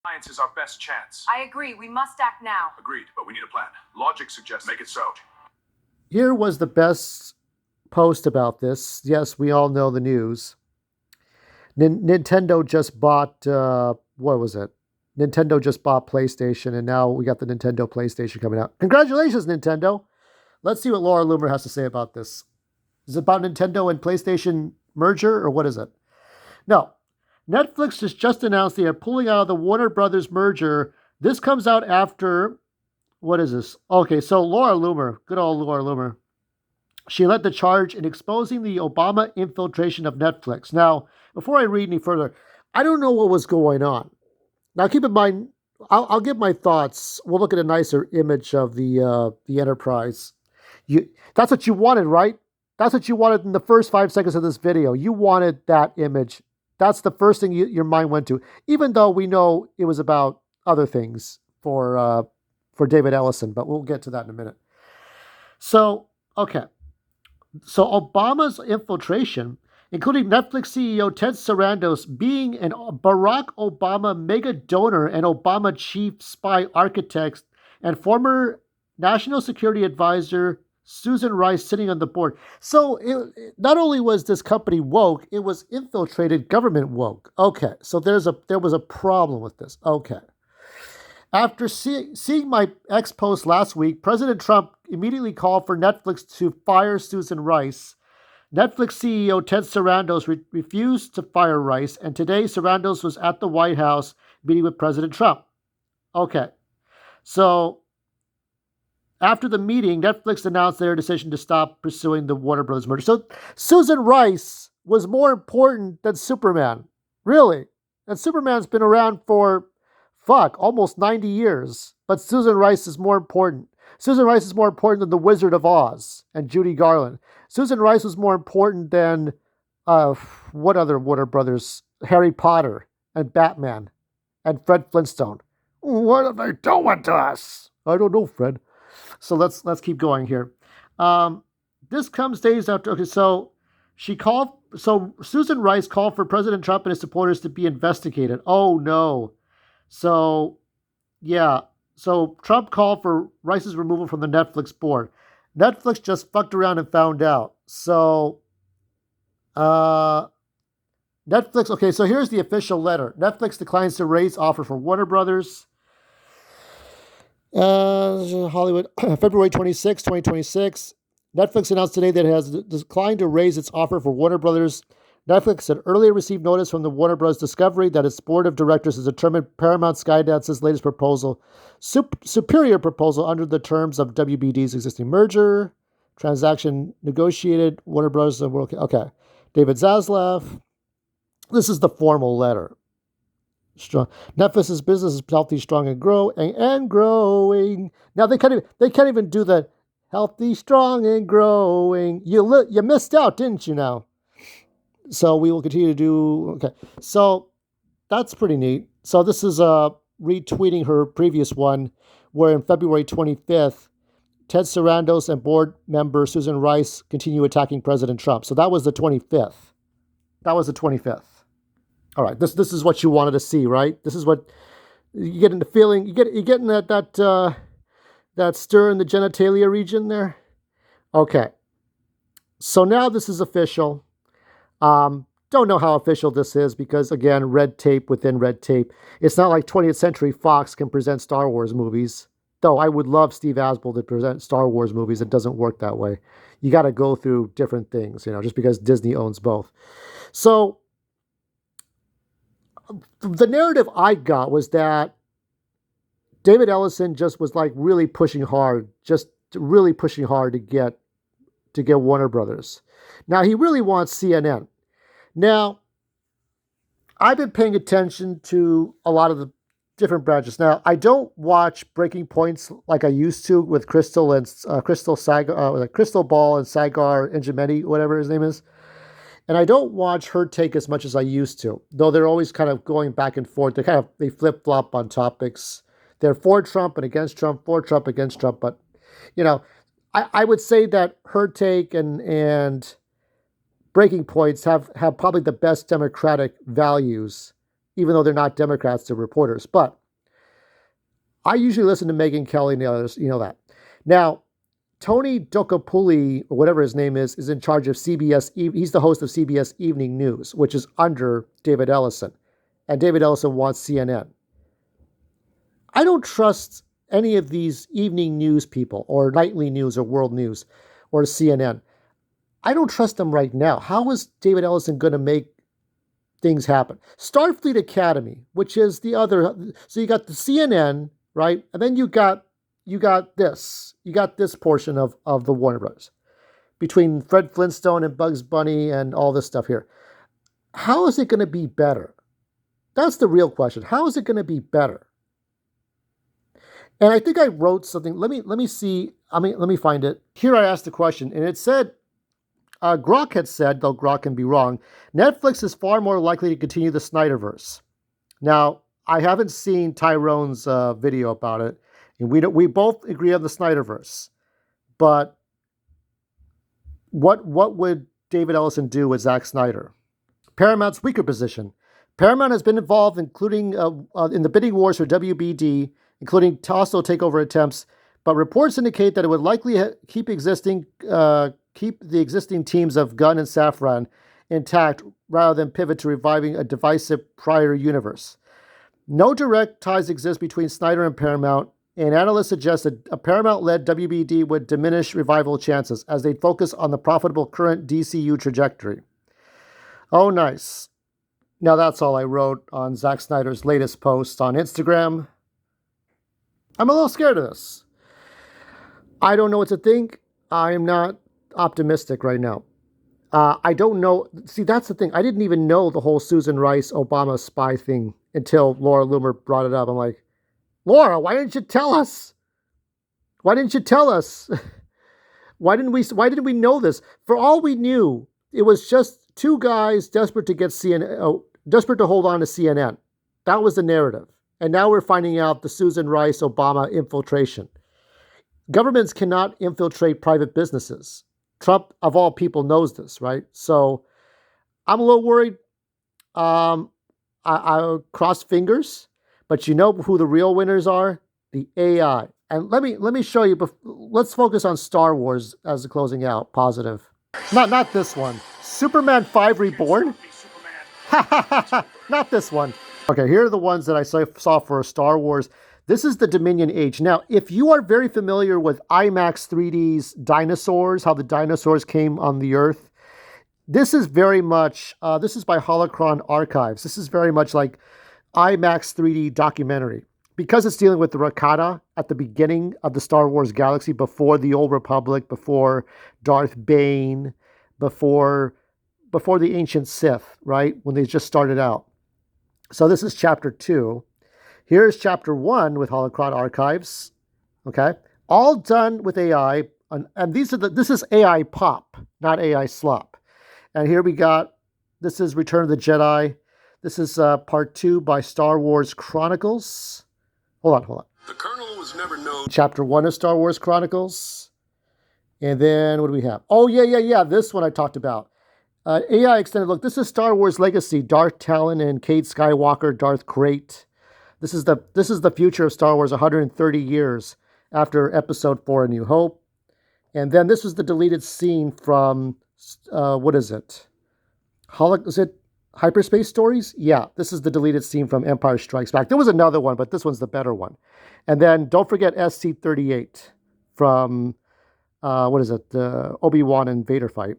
Science is our best chance. I agree. We must act now. Agreed, but we need a plan. Logic suggests make it so. Here was the best post about this. Yes, we all know the news. Nintendo just bought, what was it? Nintendo just bought PlayStation, and now we got the Nintendo PlayStation coming out. Congratulations, Nintendo. Let's see what Laura Loomer has to say about this. Is it about Nintendo and PlayStation merger, or what is it? No. Netflix has just announced they are pulling out of the Warner Brothers merger. This comes out after, what is this? Okay, so Laura Loomer, good old Laura Loomer. She led the charge in exposing the Obama infiltration of Netflix. Now, before I read any further, I don't know what was going on. Now, keep in mind, I'll give my thoughts. We'll look at a nicer image of the Enterprise. That's what you wanted, right? That's what you wanted in the first 5 seconds of this video. You wanted that image. That's the first thing your mind went to, even though we know it was about other things for David Ellison, but we'll get to that in a minute. So, okay. So Obama's infiltration, including Netflix CEO Ted Sarandos being an Barack Obama mega donor and Obama chief spy architect, and former National Security Advisor Susan Rice sitting on the board. So not only was this company woke, it was infiltrated government woke. Okay, so there was a problem with this. Okay. After seeing my ex post last week, President Trump immediately called for Netflix to fire Susan Rice. Netflix CEO Ted Sarandos refused to fire Rice, and today Sarandos was at the White House meeting with President Trump. Okay, so after the meeting, Netflix announced their decision to stop pursuing the Warner Bros. Merger. So Susan Rice was more important than Superman. Really? And Superman's been around for, almost 90 years. But Susan Rice is more important. Susan Rice is more important than The Wizard of Oz and Judy Garland. Susan Rice was more important than, what other Warner Brothers? Harry Potter and Batman and Fred Flintstone. What are they doing to us? I don't know, Fred. So let's keep going here. This comes days after. Okay, so Susan Rice called for President Trump and his supporters to be investigated. Oh no. So yeah. So Trump called for Rice's removal from the Netflix board. Netflix just fucked around and found out. So Netflix. Okay, so here's the official letter. Netflix declines to raise offer for Warner Brothers. Hollywood, February 26, 2026. Netflix announced today that it has declined to raise its offer for Warner Brothers. Netflix had earlier received notice from the Warner Bros. Discovery that its board of directors has determined Paramount Skydance's latest proposal, superior proposal under the terms of WBD's existing merger. Transaction negotiated. Warner Bros. Okay. David Zaslav. This is the formal letter. Strong. Netflix's business is healthy, strong, and growing. Now they can't even do the healthy, strong, and growing. You missed out, didn't you? Now, so we will continue to do. Okay, so that's pretty neat. So this is retweeting her previous one, where in February 25th, Ted Sarandos and board member Susan Rice continue attacking President Trump. So that was the 25th. All right, this is what you wanted to see, right? This is what you get in the feeling. You're getting that stir in the genitalia region there. Okay, so now this is official. Don't know how official this is because again, red tape within red tape. It's not like 20th Century Fox can present Star Wars movies. Though I would love Steve Asbell to present Star Wars movies. It doesn't work that way. You got to go through different things, just because Disney owns both. So the narrative I got was that David Ellison just was like really pushing hard to get Warner Brothers. Now he really wants CNN. Now, I've been paying attention to a lot of the different branches. Now, I don't watch Breaking Points like I used to with Crystal Ball and Sagar Njimeni, whatever his name is. And I don't watch her take as much as I used to, though they're always kind of going back and forth. They flip-flop on topics. They're for Trump and against Trump, for Trump, against Trump. But, I would say that her take and Breaking Points have probably the best democratic values even though they're not Democrats, they're reporters. But I usually listen to Megyn Kelly and the others, you know that. Now, Tony Dokapuli, or whatever his name is in charge of CBS. He's the host of CBS Evening News, which is under David Ellison. And David Ellison wants CNN. I don't trust any of these evening news people or nightly news or world news or CNN. I don't trust them right now. How is David Ellison going to make things happen? Starfleet Academy, which is the other. So you got the CNN, right? And then you got this. You got this portion of the Warner Brothers. Between Fred Flintstone and Bugs Bunny and all this stuff here. How is it going to be better? That's the real question. How is it going to be better? And I think I wrote something. Let me see. Let me find it. Here I asked the question, and it said, Grok had said, though Grok can be wrong, Netflix is far more likely to continue the Snyderverse. Now, I haven't seen Tyrone's video about it, and we both agree on the Snyderverse. But what would David Ellison do with Zack Snyder? Paramount's weaker position. Paramount has been involved, including in the bidding wars for WBD, including also takeover attempts, but reports indicate that it would likely keep the existing teams of Gunn and Safran intact rather than pivot to reviving a divisive prior universe. No direct ties exist between Snyder and Paramount, and analysts suggest that a Paramount-led WBD would diminish revival chances as they focus on the profitable current DCU trajectory. Oh, nice. Now that's all I wrote on Zack Snyder's latest post on Instagram. I'm a little scared of this. I don't know what to think. I am not optimistic right now. I don't know. See, that's the thing. I didn't even know the whole Susan Rice Obama spy thing until Laura Loomer brought it up. I'm like, Laura, why didn't you tell us? Why didn't you tell us? Why didn't we know this? For all we knew, it was just two guys desperate to get desperate to hold on to CNN. That was the narrative. And now we're finding out the Susan Rice Obama infiltration. Governments cannot infiltrate private businesses. Trump, of all people, knows this, right? So I'm a little worried. I'll cross fingers, but you know who the real winners are? The AI. And let me show you. Let's focus on Star Wars as a closing out. Positive. Not this one. Superman 5 Reborn. Not this one. Okay, here are the ones that I saw for Star Wars. This is the Dominion Age. Now, if you are very familiar with IMAX 3D's dinosaurs, how the dinosaurs came on the Earth, this is very much, this is by Holocron Archives. This is very much like IMAX 3D documentary. Because it's dealing with the Rakata at the beginning of the Star Wars galaxy, before the Old Republic, before Darth Bane, before the ancient Sith, right? When they just started out. So this is chapter 2. Here's chapter 1 with Holocron Archives. Okay, all done with AI, and this is AI pop, not AI slop. And here we got, this is Return of the Jedi. This is part 2 by Star Wars Chronicles. Hold on. The Colonel was never known. Chapter 1 of Star Wars Chronicles. And then what do we have? Oh yeah. This one I talked about. AI extended look. This is Star Wars Legacy. Darth Talon and Cade Skywalker, Darth Krayt. This is the future of Star Wars 130 years after Episode 4, A New Hope. And then this was the deleted scene from, what is it? Is it Hyperspace Stories? Yeah, this is the deleted scene from Empire Strikes Back. There was another one, but this one's the better one. And then don't forget SC-38 from, what is it? The Obi-Wan and Vader fight.